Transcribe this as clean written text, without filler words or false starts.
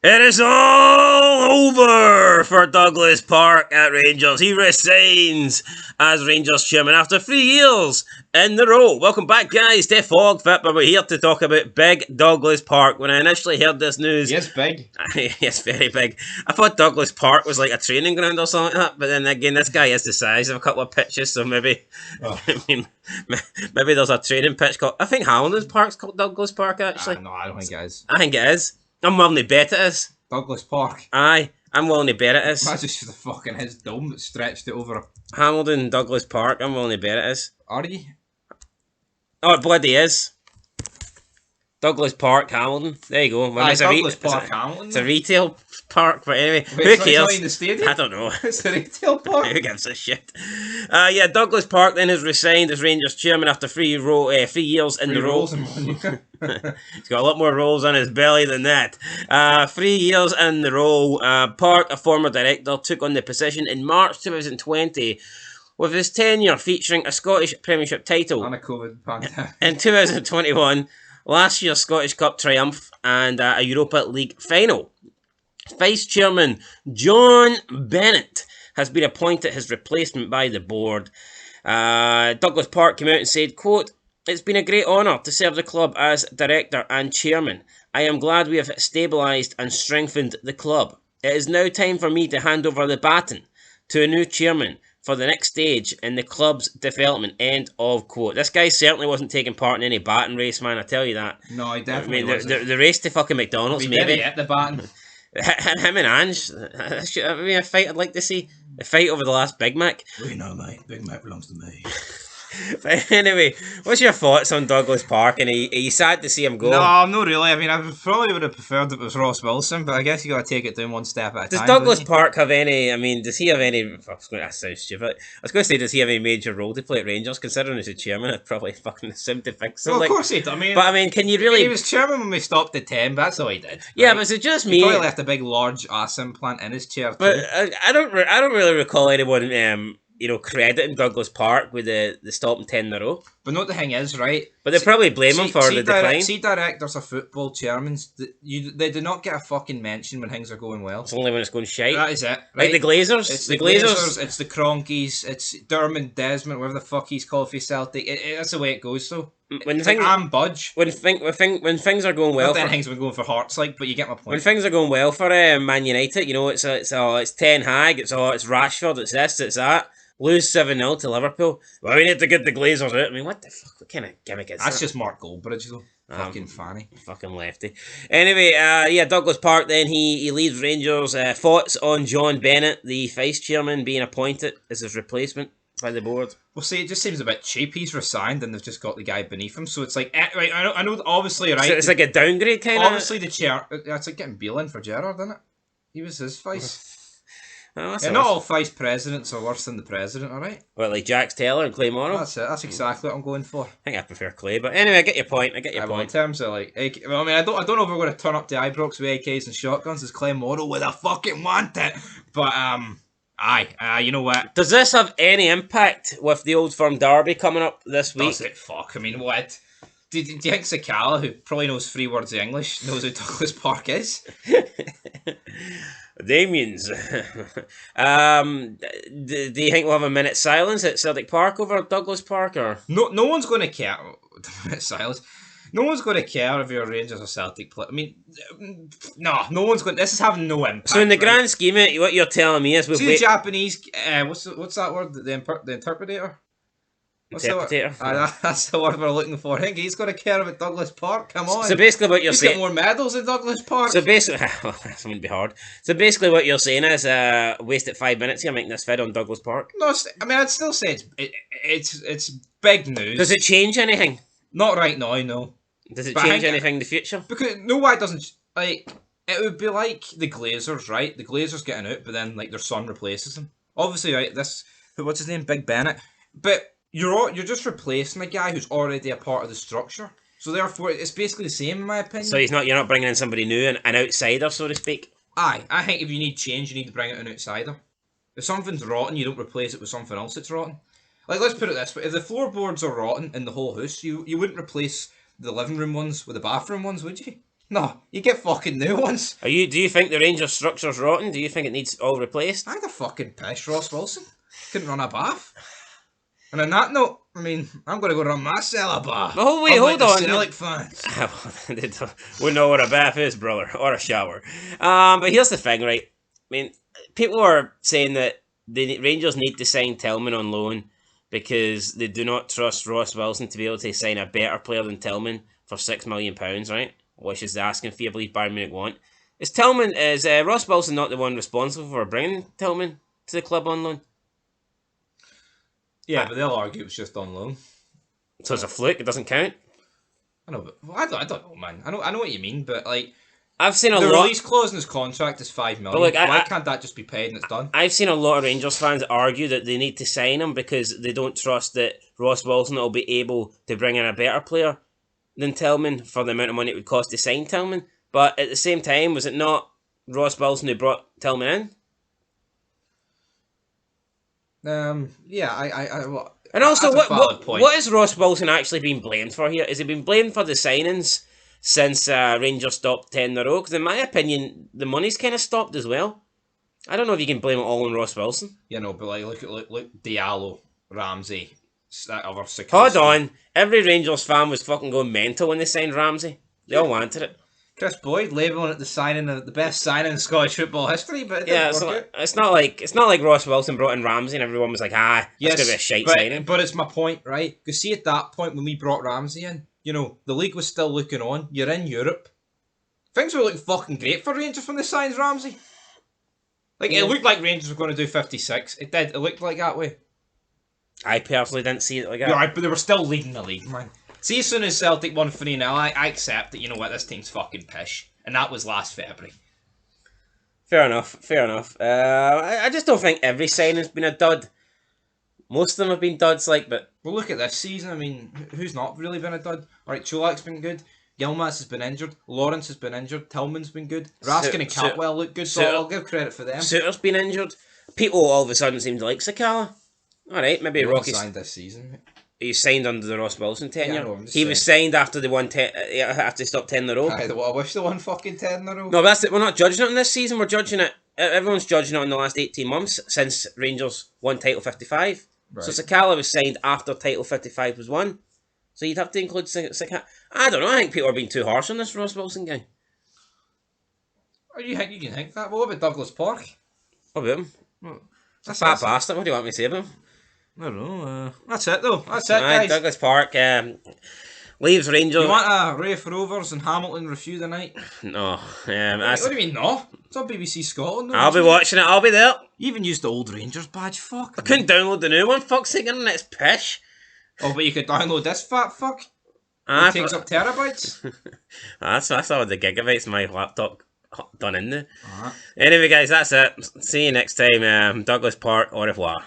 It is all over for Douglas Park at Rangers. He resigns as Rangers chairman after 3 years in the row. Welcome back, guys, to Fog Fit, but we're here to talk about big Douglas Park. When I initially heard this news... Yes, big. Yes, very big. I thought Douglas Park was like a training ground or something like that, but then again, this guy is the size of a couple of pitches, so maybe... Oh. I mean, maybe there's a training pitch called... I think Hamilton Park's called Douglas Park, actually. No, I don't think it is. I think it is. I'm willing to bet it is. Douglas Park. Aye, I'm willing to bet it is. That's just the fucking his dome that stretched it over. Hamilton, Douglas Park, I'm willing to bet it is. Are you? Oh, it bloody is. Douglas Park, Hamilton. There you go. Well, Aye, Douglas Park, Hamilton. It's a retail park, but anyway, wait, who cares? In the stadium? I don't know. It's a retail park. Who gives a shit? Yeah, Douglas Park then has resigned as Rangers chairman after 3 years in the role. He's got a lot more rolls on his belly than that. 3 years in the role. Park, a former director, took on the position in March 2020. With his tenure featuring a Scottish Premiership title and a COVID pandemic. In 2021, last year's Scottish Cup triumph and a Europa League final. Vice Chairman John Bennett has been appointed his replacement by the board. Douglas Park came out and said, quote, "It's been a great honour to serve the club as Director and Chairman. I am glad we have stabilised and strengthened the club. It is now time for me to hand over the baton to a new Chairman for the next stage in the club's development." End of quote. This guy certainly wasn't taking part in any baton race, man, I tell you that. No, he definitely wasn't. The race to fucking McDonald's, maybe. At the baton. Him and Ange, I mean, a fight I'd like to see. A fight over the last Big Mac. We know, mate. Big Mac belongs to me. But anyway, what's your thoughts on Douglas Park? And are you sad to see him go? No, I'm not really. I mean, I probably would have preferred it was Ross Wilson, but I guess you got to take it down one step at a time. Does Douglas Park have any? I mean, does he have any? That sounds stupid. I was going to say, does he have any major role to play at Rangers? Considering he's a chairman, I'd probably fucking assume to fix so. Well, of course he did. But I mean, can you really? He was chairman when we stopped at 10. But that's all he did. Yeah, right? but is it just me? He probably left a big, large ass implant in his chair. But I don't really recall anyone crediting Douglas Park with the stopping 10 in a row. But no, the thing is, right? But they probably blame him for the decline. See, directors of football, chairmen, they do not get a fucking mention when things are going well. It's only when it's going shite. That is it. Right? Like the Glazers. It's the Glazers, it's the Cronkies, it's Dermot Desmond, whatever the fuck he's called for Celtic. That's the way it goes, though. When things are going well, not that things have been going for Hearts, but you get my point. When things are going well for Man United, it's Ten Hag, it's Rashford, it's this, it's that. Lose 7-0 to Liverpool. Well, we need to get the Glazers out. I mean, what the fuck? What kind of gimmick is that? That's just Mark Goldbridge, though. Fucking fanny. Fucking lefty. Anyway, Douglas Park then, he leaves Rangers. Thoughts on John Bennett, the vice chairman, being appointed as his replacement by the board? Well, see, it just seems a bit cheap. He's resigned and they've just got the guy beneath him. So it's like, right, I know, obviously, right. So it's like a downgrade kind of. Obviously, the chair, it's like getting Beale in for Gerrard, isn't it? He was his vice. Oh, not all vice presidents are worse than the president, alright? Well, like Jax Taylor and Clay Morrow? That's it, that's exactly what I'm going for. I think I prefer Clay, but anyway, I get your point, point. In terms of I don't know if we're going to turn up to IBROX with AKs and shotguns as Clay Morrow would I fucking want it, but you know what? Does this have any impact with the Old Firm Derby coming up this week? Does it? Fuck, I mean, what? Do you think Sakala, who probably knows 3 words of English, knows who Douglas Park is? Damien's. Do you think we'll have a minute's silence at Celtic Park over Douglas Park? Or no one's going to care. Silence. No one's going to care if you're Rangers or Celtic player. I mean, no one's going. This is having no impact. So in the grand scheme, what you're telling me is, the Japanese. What's that word? The interpreter. Interpretator. That's the word we're looking for. I think he's got to care about Douglas Park. Come on. So basically, what you're saying, he's got more medals than Douglas Park. So basically, that wouldn't be hard. So basically, what you're saying is, wasted 5 minutes here making this vid on Douglas Park. No, I mean, I'd still say it's big news. Does it change anything? Not right now, no. Does it change anything in the future? Because why it doesn't. Like, it would be like the Glazers, right? The Glazers getting out, but then their son replaces them. Obviously, right? What's his name? Big Bennett. But you're just replacing a guy who's already a part of the structure. So therefore, it's basically the same, in my opinion. So you're not bringing in somebody new, an outsider, so to speak. Aye, I think if you need change, you need to bring out an outsider. If something's rotten, you don't replace it with something else that's rotten. Like, let's put it this way: if the floorboards are rotten in the whole house, you wouldn't replace the living room ones with the bathroom ones, would you? No, you get fucking new ones. Do you think the Rangers structure's rotten? Do you think it needs all replaced? I had a fucking piss, Ross Wilson. Couldn't run a bath. And on that note, I mean, I'm going to go run my cellar bath. Oh, wait, hold on. Celtic fans. We know what a bath is, brother, or a shower. But here's the thing, right? I mean, people are saying that the Rangers need to sign Tillman on loan because they do not trust Ross Wilson to be able to sign a better player than Tillman for £6 million, right? Which is the asking fee I believe Bayern Munich want. Is Ross Wilson not the one responsible for bringing Tillman to the club on loan? Yeah, but they'll argue it was just on loan. So it's a fluke, it doesn't count? I know, but I don't know, man. I know what you mean, but like, I've seen a the lot. release clause in his contract is $5 million. Look, why can't that just be paid and it's done? I've seen a lot of Rangers fans argue that they need to sign him because they don't trust that Ross Wilson will be able to bring in a better player than Tillman for the amount of money it would cost to sign Tillman. But at the same time, was it not Ross Wilson who brought Tillman in? Yeah, and also, what is Ross Wilson actually being blamed for here? Is he being blamed for the signings since Rangers stopped 10 in a row? Because in my opinion, the money's kind of stopped as well. I don't know if you can blame it all on Ross Wilson. You know, but like, look, Diallo, Ramsey, other Sikowski. Hold on. Every Rangers fan was fucking going mental when they signed Ramsey. They all wanted it. Chris Boyd labelling it the best signing in Scottish football history, but it's not like Ross Wilson brought in Ramsey and everyone was like, that's gonna be a shite signing. But it's my point, right? Because see, at that point when we brought Ramsey in, you know, the league was still looking on. You're in Europe. Things were looking fucking great for Rangers when they signed Ramsey. Like, it looked like Rangers were going to do 56. It did. It looked like that way. I personally didn't see it like that. Yeah, but they were still leading the league, man. See, as soon as Celtic won 3-0, I accept that, you know what, this team's fucking pish. And that was last February. Fair enough. I just don't think every signing's been a dud. Most of them have been duds, but... Well, look at this season. I mean, who's not really been a dud? Alright, Chulak's been good. Yilmaz has been injured. Lawrence has been injured. Tillman's been good. Raskin and Catwell look good, so I'll give credit for them. Suter's been injured. People all of a sudden seem to like Sakala. Alright, maybe Rocky's... signed this season. He signed under the Ross Wilson tenure. Yeah, I know, he was signed after they won after they stopped 10 in a row. I wish they won fucking 10 in a row. No, that's it. We're not judging it on this season. We're judging it. Everyone's judging it on the last 18 months since Rangers won title 55. Right. So Sakala was signed after title 55 was won. So you'd have to include Sakala. I don't know. I think people are being too harsh on this Ross Wilson guy. Oh, you think you can think that? Well, what about Douglas Park? What about him? Well, that's a fat bastard. What do you want me to say about him? I don't know. That's it though. That's it, guys. Douglas Park leaves Rangers. You want a Rafe Rovers and Hamilton review tonight? No. What do you mean no? It's on BBC Scotland. I'll be watching it. I'll be there. You even used the old Rangers badge. Fuck. I couldn't download the new one. Fuck's sake, internet's pish. Oh, but you could download this fat fuck. It takes up terabytes. That's all the gigabytes my laptop done in there. Anyway, guys, that's it. See you next time. Douglas Park. Au revoir.